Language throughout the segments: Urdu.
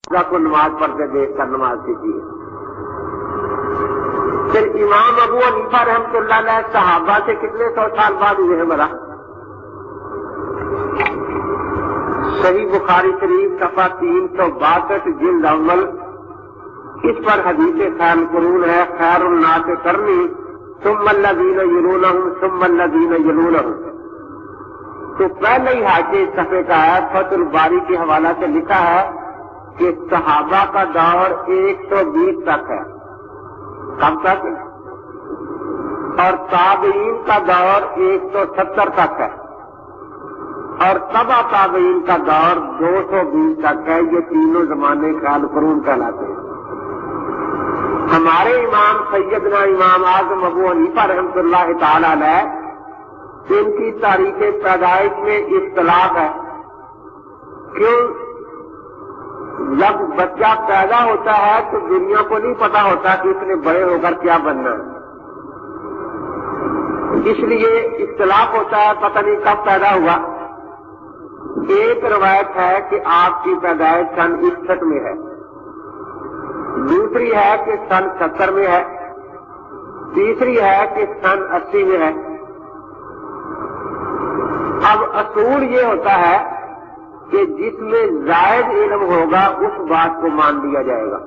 کو نماز پڑھتے دیکھ کر نماز سیکھی ہے۔ پھر امام ابو حنیفہ رحمۃ اللہ علیہ صحابہ سے کتنے سو سال بعد ہوئے ہیں مرا؟ صحیح بخاری شریف صفحہ 362 جلد اول، اس پر حدیث خیر القرون ہے، خیر الناس قرنی ثم الذین یلونہم ثم الذین یلونہم۔ تو پہلے ہی حاشیے صفحے کا ہے، فتح الباری کے حوالہ سے لکھا ہے کہ صحابہ کا دور 120 تک ہے، کب تک؟ اور تابعین کا دور 170 تک ہے، اور تبع تابعین کا دور 220 تک ہے۔ یہ تینوں زمانے خیر القرون کہلاتے ہیں۔ ہمارے امام سیدنا امام اعظم ابو حنیفہ رحمۃ اللہ تعالی علیہ، ان کی تاریخ پیدائش میں اختلاف ہے۔ کیوں؟ جب بچہ پیدا ہوتا ہے تو دنیا کو نہیں پتا ہوتا کہ اس نے بڑے ہو کر کیا بننا ہے، اس لیے اختلاف ہوتا ہے، پتہ نہیں کب پیدا ہوا۔ ایک روایت ہے کہ آپ کی پیدائش سن 61 میں ہے، دوسری ہے کہ سن 70 میں ہے، تیسری ہے کہ سن 80 میں ہے۔ اب اصول یہ ہوتا ہے کہ جس میں زائد علم ہوگا اس بات کو مان لیا جائے گا۔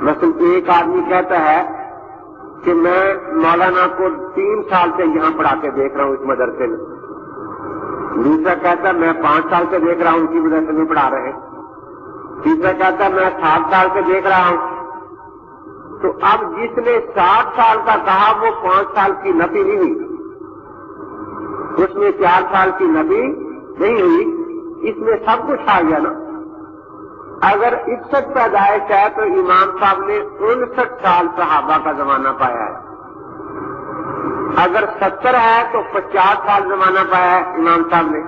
مثلا ایک آدمی کہتا ہے کہ میں مولانا کو 3 سال سے یہاں پڑھا کے دیکھ رہا ہوں اس مدرسے میں، دوسرا کہتا ہے میں 5 سال سے دیکھ رہا ہوں اسی مدرسے میں پڑھا رہے ہیں، تیسرا کہتا ہے میں 7 سال سے دیکھ رہا ہوں۔ تو اب جس نے 60 سال کا کہا وہ 5 سال کی نفی نہیں ہوئی، اس میں 4 سال کی نفی نہیں ہوئی، اس میں سب کچھ آ گیا نا۔ اگر 61 پیدائش ہے تو امام صاحب نے 59 سال صحابہ کا زمانہ پایا ہے، اگر 70 ہے تو 50 سال زمانہ پایا ہے امام صاحب نے،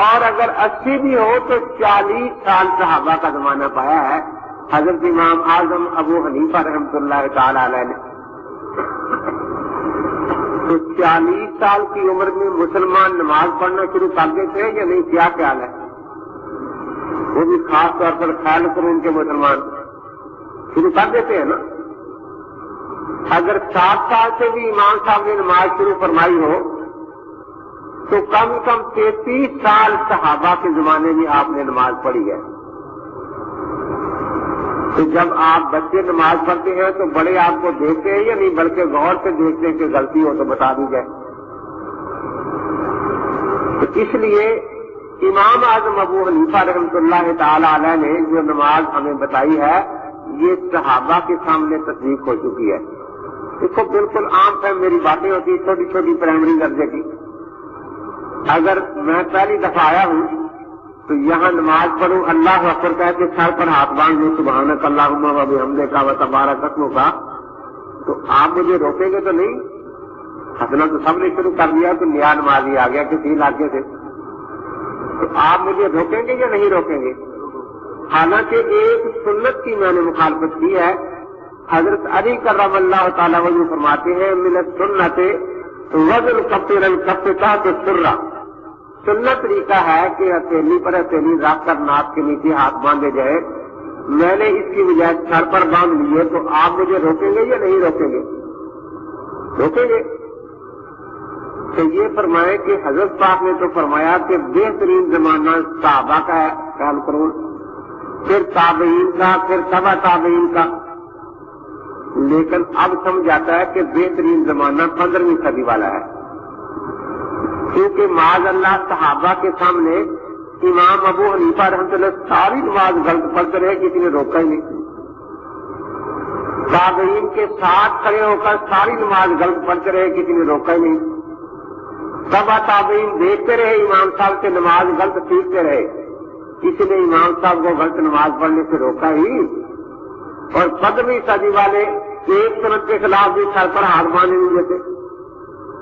اور اگر 80 بھی ہو تو 40 سال صحابہ کا زمانہ پایا ہے حضرت امام اعظم ابو حنیفہ رحمۃ اللہ تعالی علیہ نے۔ تو 40 سال کی عمر میں مسلمان نماز پڑھنا شروع کر دیتے ہیں یا نہیں؟ کیا خیال ہے؟ وہ بھی خاص طور پر خیر القرون کے مسلمان شروع کر دیتے ہیں نا۔ اگر 7 سال سے بھی امام صاحب نے نماز شروع فرمائی ہو تو کم سے کم 33 سال صحابہ کے زمانے میں آپ نے نماز پڑھی ہے۔ تو جب آپ بچے نماز پڑھتے ہیں تو بڑے آپ کو دیکھتے ہیں یا نہیں، بلکہ غور سے دیکھتے ہیں کہ غلطی ہو تو بتا دی جائے۔ تو اس لیے امام اعظم ابو حنیفہ رحمۃ اللہ تعالی علیہ نے جو نماز ہمیں بتائی ہے یہ صحابہ کے سامنے تصدیق ہو چکی ہے۔ دیکھو بالکل عام ہے، میری باتیں ہوتی چھوٹی چھوٹی پرائمری درجے کی۔ اگر میں پہلی دفعہ آیا ہوں تو یہاں نماز پڑھوں، اللہ اکبر کہہ کے سر پر ہاتھ باندھ لوں، سبحانک اللہم و بحمدک و تبارک اسمک کا، تو آپ مجھے روکیں گے تو نہیں؟ ہنسنا تو سب نے شروع کر دیا، تو نیا نمازی آ گیا کسی علاقے سے، تو آپ مجھے روکیں گے یا نہیں روکیں گے؟ حالانکہ ایک سنت کی میں نے مخالفت کی ہے۔ حضرت علی کرم اللہ تعالیٰ وجہ فرماتے ہیں من السنت وزن کفر الکف تحت السرہ، سنت طریقہ ہے کہ ہتھیلی پر ہتھیلی رکھ کر ناک کے نیچے ہاتھ باندھے جائے، میں نے اس کی بجائے سر پر باندھ لیے، تو آپ مجھے روکیں گے یا نہیں روکیں گے؟ روکیں گے۔ تو یہ فرمائے کہ حضرت پاک نے تو فرمایا کہ بہترین زمانہ صحابہ کا ہے خیر القرون، پھر تابعین کا، پھر تبع تابعین کا، لیکن اب سمجھ آتا ہے کہ بہترین زمانہ 15ویں صدی والا ہے، کیونکہ معاذ اللہ صحابہ کے سامنے امام ابو حنیفہ رحمۃ اللہ ساری نماز غلط پڑھتے رہے، کسی نے روکا ہی نہیں۔ تابعین کے ساتھ کھڑے ہو کر ساری نماز غلط پڑھتے رہے، کسی نے روکا ہی نہیں۔ تبع تابعین دیکھتے رہے امام صاحب سے نماز غلط سیکھتے رہے، کسی نے امام صاحب کو غلط نماز پڑھنے سے روکا ہی۔ اور 15ویں صدی والے ایک سنت کے خلاف بھی سر پر ہاتھ باندھنے نہیں دیتے۔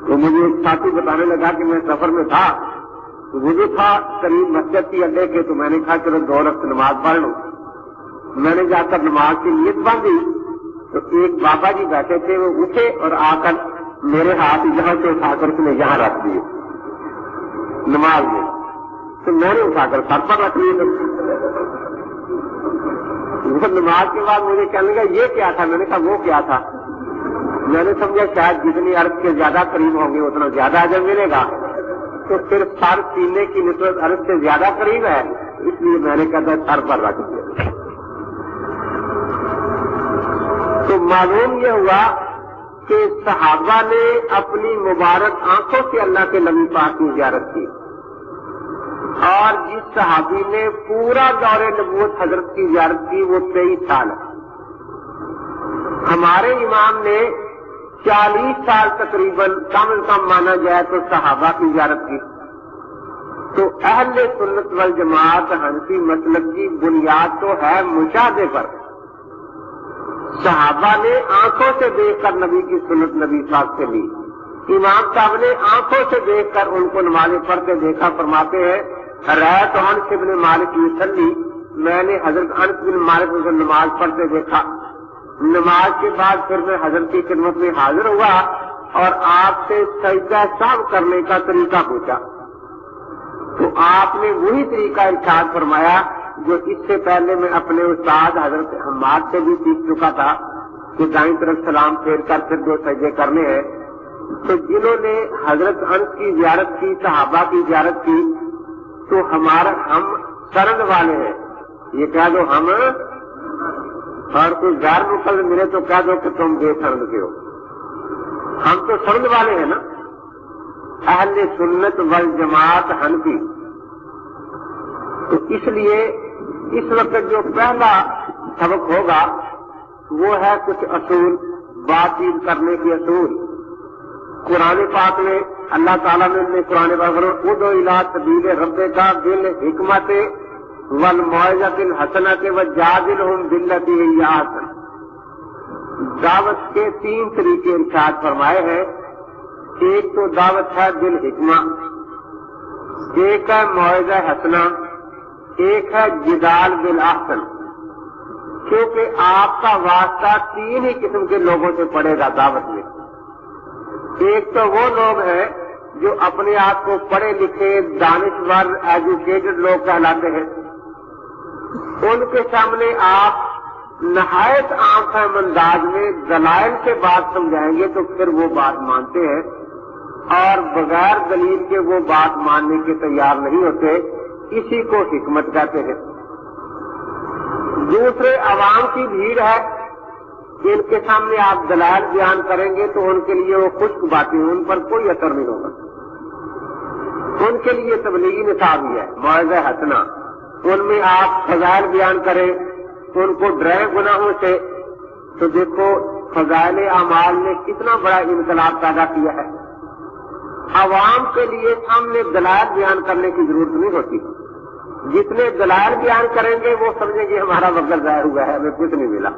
تو مجھے ایک ساتھی بتانے لگا کہ میں سفر میں تھا، تو وضو تھا قریب مسجد کی اڈے کے، تو میں نے کہا چلو 2 رکعت نماز پڑھ لوں۔ میں نے جا کر نماز کی نیت باندھی تو ایک بابا جی بیٹھے تھے، وہ اٹھے اور آ کر میرے ہاتھ یہاں سے اٹھا کر اس نے یہاں رکھ دیے نماز میں، تو میں نے اٹھا کر سر پر رکھ لیے۔ وہ نماز کے بعد مجھے کہنے لگا یہ کیا تھا؟ میں نے کہا وہ کیا تھا؟ میں نے سمجھا شاید جتنی عرض کے زیادہ قریب ہوں گے اتنا زیادہ اجر ملے گا، تو پھر سر سینے کی نسبت عرض سے زیادہ قریب ہے، اس لیے میں نے کہا سر پر رکھ دیا۔ تو معلوم یہ ہوا کہ صحابہ نے اپنی مبارک آنکھوں سے اللہ کے نبی پاک کی زیارت کی، اور جس صحابی نے پورا دور نبوت حضرت کی زیارت کی وہ 23 سال ہے۔ ہمارے امام نے 40 سال تقریباً کم از کم مانا جائے تو صحابہ کی زیارت کی۔ تو اہل سنت والجماعت حنفی مسلک کی بنیاد تو ہے مشاہدے پر۔ صحابہ نے آنکھوں سے دیکھ کر نبی کی سنت نبی پاک سے لی، امام صاحب نے آنکھوں سے دیکھ کر ان کو نمازیں پڑھتے دیکھا، فرماتے ہیں رأیت انس بن مالک یصلی، میں نے حضرت انس بن مالک کو نماز پڑھتے دیکھا۔ نماز کے بعد پھر میں حضرت کی خدمت میں حاضر ہوا اور آپ سے سجدہ سہو کرنے کا طریقہ پوچھا، تو آپ نے وہی طریقہ ارشاد فرمایا جو اس سے پہلے میں اپنے استاد حضرت حماد سے بھی سیکھ چکا تھا کہ دائیں طرف سلام پھیر کر پھر 2 سجدے کرنے ہیں۔ تو جنہوں نے حضرت انس کی زیارت کی، صحابہ کی زیارت کی، تو ہم سرد والے ہیں، یہ کہہ دو ہم، اور کوئی غیر مقلد ملے تو کہہ دو کہ تم بے سرد کے ہو، ہم تو سرد والے ہیں نا، اہل سنت والجماعت حنفی۔ تو اس لیے اس وقت جو پہلا سبق ہوگا وہ ہے کچھ اصول، بات چیت کرنے کے اصول۔ قرآن پاک میں اللہ تعالیٰ نے قرآن پاک میں ادعو الی سبیل ربک بالحکمت والموعظۃ الحسنۃ وجادلھم باللتی ہی احسن، دعوت کے 3 طریقے ارشاد فرمائے ہیں۔ ایک تو دعوت ہے بالحکمہ، ایک ہے موعظہ حسنہ، ایک ہے جدال بالاحسن، کیونکہ آپ کا واسطہ 3 ہی قسم کے لوگوں سے پڑے گا دعوت میں۔ ایک تو وہ لوگ ہیں جو اپنے آپ کو پڑھے لکھے دانشور ایجوکیٹڈ لوگ کہلاتے ہیں، ان کے سامنے آپ نہایت عام فہم انداز میں دلائل کے بات سمجھائیں گے تو پھر وہ بات مانتے ہیں، اور بغیر دلیل کے وہ بات ماننے کے تیار نہیں ہوتے، اسی کو حکمت کہتے ہیں۔ دوسرے عوام کی بھیڑ ہے، ان کے سامنے آپ دلائل بیان کریں گے تو ان کے لیے وہ خشک باتیں، ان پر کوئی اثر نہیں ہوگا، ان کے لیے تبلیغی نصاب ہی ہے۔ موعظہ حسنہ، ان میں آپ فضائل بیان کریں تو ان کو ڈرائیں گناہوں سے، تو دیکھو فضائل اعمال نے کتنا بڑا انقلاب پیدا کیا ہے۔ عوام کے لیے سامنے دلائل بیان کرنے کی ضرورت نہیں ہوتی، جتنے دلائل بیان کریں گے وہ سمجھیں گے ہمارا وقت ضائع ہوا ہے، ہمیں کچھ نہیں ملا۔